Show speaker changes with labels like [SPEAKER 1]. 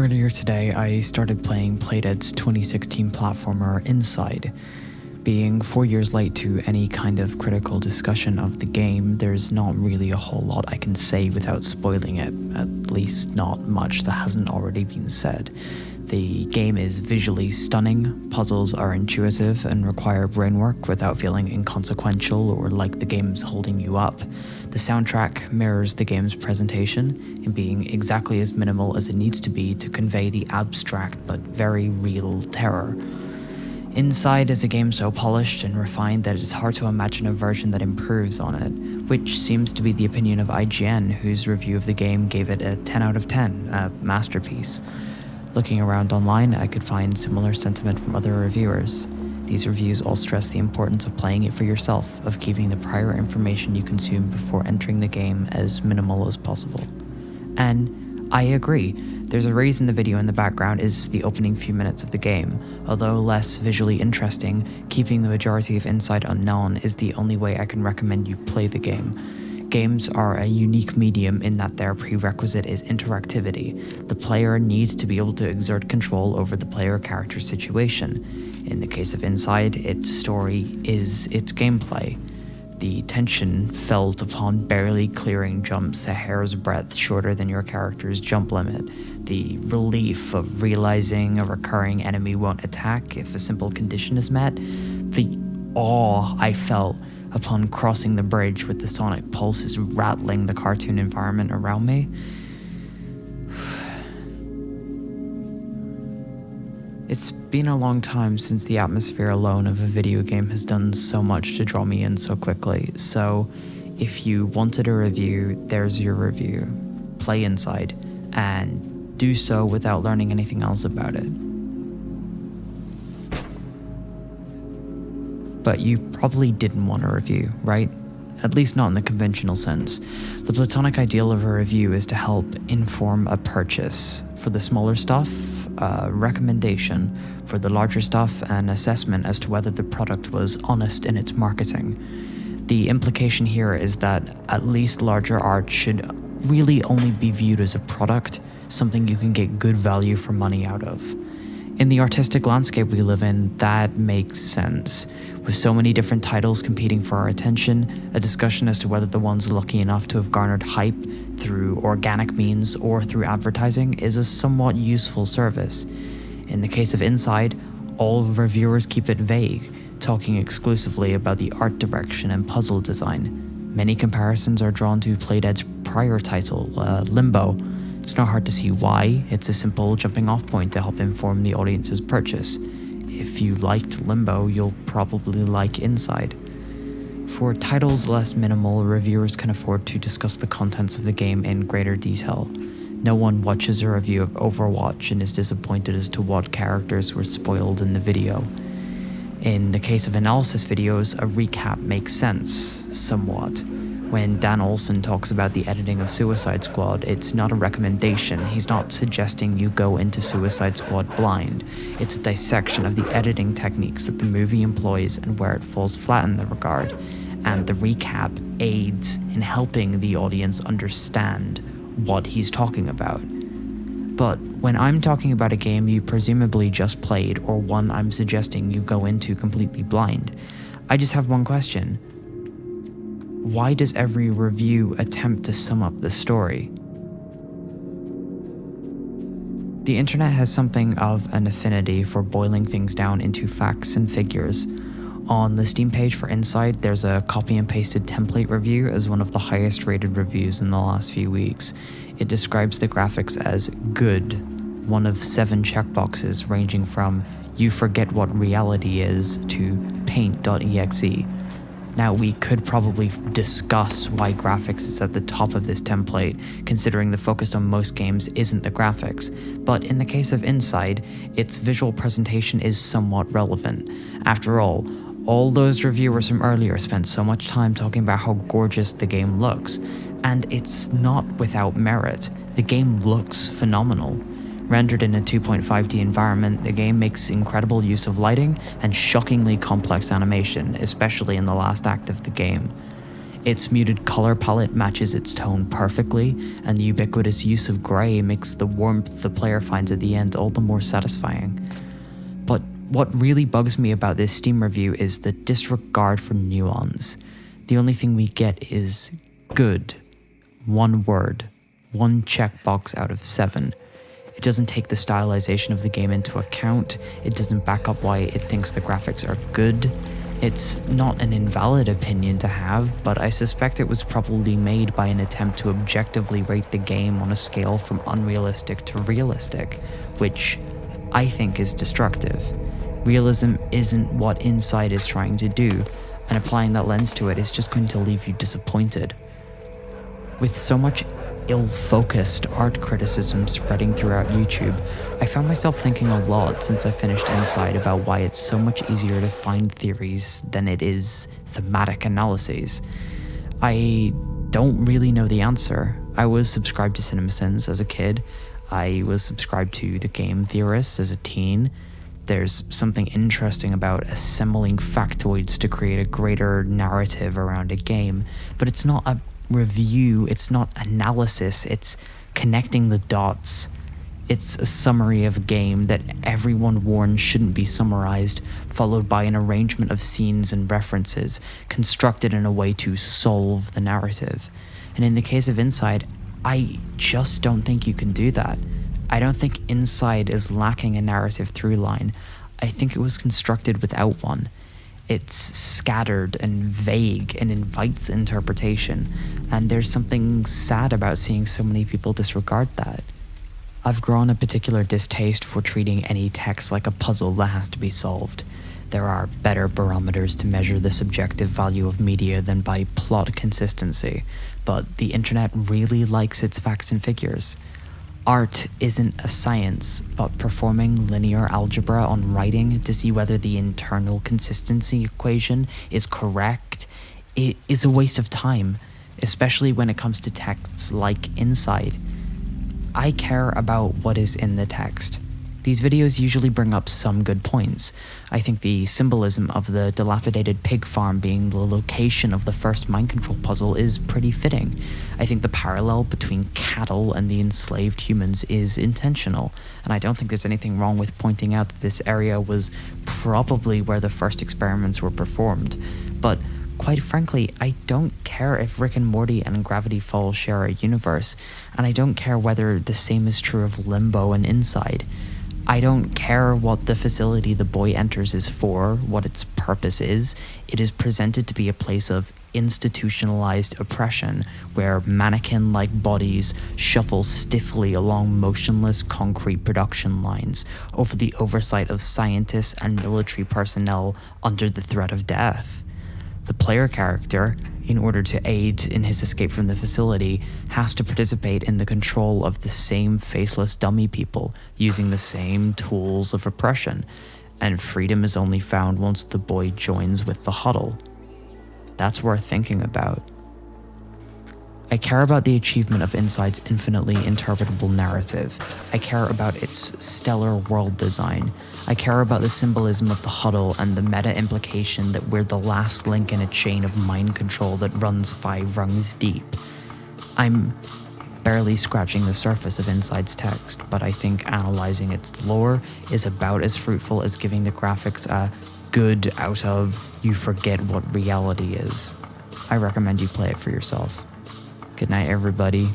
[SPEAKER 1] Earlier today, I started playing Playdead's 2016 platformer Inside. Being 4 years late to any kind of critical discussion of the game, there's not really a whole lot I can say without spoiling it, at least not much that hasn't already been said. The game is visually stunning, puzzles are intuitive and require brainwork without feeling inconsequential or like the game's holding you up. The soundtrack mirrors the game's presentation in being exactly as minimal as it needs to be to convey the abstract but very real terror. Inside is a game so polished and refined that it's hard to imagine a version that improves on it, which seems to be the opinion of IGN, whose review of the game gave it a 10 out of 10, a masterpiece. Looking around online, I could find similar sentiment from other reviewers. These reviews all stress the importance of playing it for yourself, of keeping the prior information you consume before entering the game as minimal as possible. And I agree. There's a reason the video in the background is the opening few minutes of the game. Although less visually interesting, keeping the majority of Inside unknown is the only way I can recommend you play the game. Games are a unique medium in that their prerequisite is interactivity. The player needs to be able to exert control over the player character situation. In the case of Inside, its story is its gameplay. The tension felt upon barely clearing jumps a hair's breadth shorter than your character's jump limit. The relief of realizing a recurring enemy won't attack if a simple condition is met. The awe I felt upon crossing the bridge with the sonic pulses rattling the cartoon environment around me. It's been a long time since the atmosphere alone of a video game has done so much to draw me in so quickly, so if you wanted a review, there's your review. Play Inside, and do so without learning anything else about it. But you probably didn't want a review, right? At least not in the conventional sense. The platonic ideal of a review is to help inform a purchase. For the smaller stuff, a recommendation. For the larger stuff, an assessment as to whether the product was honest in its marketing. The implication here is that at least larger art should really only be viewed as a product, something you can get good value for money out of. In the artistic landscape we live in, that makes sense. With so many different titles competing for our attention, a discussion as to whether the one's lucky enough to have garnered hype through organic means or through advertising is a somewhat useful service. In the case of Inside, all reviewers keep it vague, talking exclusively about the art direction and puzzle design. Many comparisons are drawn to Playdead's prior title, Limbo. It's not hard to see why. It's a simple jumping off point to help inform the audience's purchase. If you liked Limbo, you'll probably like Inside. For titles less minimal, reviewers can afford to discuss the contents of the game in greater detail. No one watches a review of Overwatch and is disappointed as to what characters were spoiled in the video. In the case of analysis videos, a recap makes sense, somewhat. When Dan Olsen talks about the editing of Suicide Squad, it's not a recommendation. He's not suggesting you go into Suicide Squad blind. It's a dissection of the editing techniques that the movie employs and where it falls flat in that regard. And the recap aids in helping the audience understand what he's talking about. But when I'm talking about a game you presumably just played, or one I'm suggesting you go into completely blind, I just have one question. Why does every review attempt to sum up the story? The internet has something of an affinity for boiling things down into facts and figures. On the Steam page for Inside, there's a copy and pasted template review as one of the highest rated reviews in the last few weeks. It describes the graphics as good, one of 7 checkboxes ranging from "you forget what reality is" to paint.exe. Now, we could probably discuss why graphics is at the top of this template, considering the focus on most games isn't the graphics, but in the case of Inside, its visual presentation is somewhat relevant. After all those reviewers from earlier spent so much time talking about how gorgeous the game looks, and it's not without merit. The game looks phenomenal. Rendered in a 2.5D environment, the game makes incredible use of lighting and shockingly complex animation, especially in the last act of the game. Its muted color palette matches its tone perfectly, and the ubiquitous use of grey makes the warmth the player finds at the end all the more satisfying. But what really bugs me about this Steam review is the disregard for nuance. The only thing we get is good. One word. One checkbox out of 7. It doesn't take the stylization of the game into account. It doesn't back up why it thinks the graphics are good. It's not an invalid opinion to have, but I suspect it was probably made by an attempt to objectively rate the game on a scale from unrealistic to realistic, which I think is destructive. Realism isn't what Inside is trying to do, and applying that lens to it is just going to leave you disappointed. With so much ill-focused art criticism spreading throughout YouTube, I found myself thinking a lot since I finished Inside about why it's so much easier to find theories than it is thematic analyses. I don't really know the answer. I was subscribed to CinemaSins as a kid. I was subscribed to The Game Theorist as a teen. There's something interesting about assembling factoids to create a greater narrative around a game, but it's not a review, it's not analysis, it's connecting the dots. It's a summary of a game that everyone warned shouldn't be summarized, followed by an arrangement of scenes and references, constructed in a way to solve the narrative. And in the case of Inside, I just don't think you can do that. I don't think Inside is lacking a narrative through line. I think it was constructed without one. It's scattered and vague and invites interpretation, and there's something sad about seeing so many people disregard that. I've grown a particular distaste for treating any text like a puzzle that has to be solved. There are better barometers to measure the subjective value of media than by plot consistency, but the internet really likes its facts and figures. Art isn't a science, but performing linear algebra on writing to see whether the internal consistency equation is correct, it is a waste of time, especially when it comes to texts like Inside. I care about what is in the text. These videos usually bring up some good points. I think the symbolism of the dilapidated pig farm being the location of the first mind control puzzle is pretty fitting. I think the parallel between cattle and the enslaved humans is intentional, and I don't think there's anything wrong with pointing out that this area was probably where the first experiments were performed. But quite frankly, I don't care if Rick and Morty and Gravity Falls share a universe, and I don't care whether the same is true of Limbo and Inside. I don't care what the facility the boy enters is for, what its purpose is. It is presented to be a place of institutionalized oppression, where mannequin-like bodies shuffle stiffly along motionless concrete production lines over the oversight of scientists and military personnel under the threat of death. The player character, in order to aid in his escape from the facility, has to participate in the control of the same faceless dummy people, using the same tools of oppression, and freedom is only found once the boy joins with the huddle. That's worth thinking about. I care about the achievement of Inside's infinitely interpretable narrative. I care about its stellar world design. I care about the symbolism of the huddle and the meta implication that we're the last link in a chain of mind control that runs 5 rungs deep. I'm barely scratching the surface of Inside's text, but I think analyzing its lore is about as fruitful as giving the graphics a good out of you forget what reality is. I recommend you play it for yourself. Good night, everybody.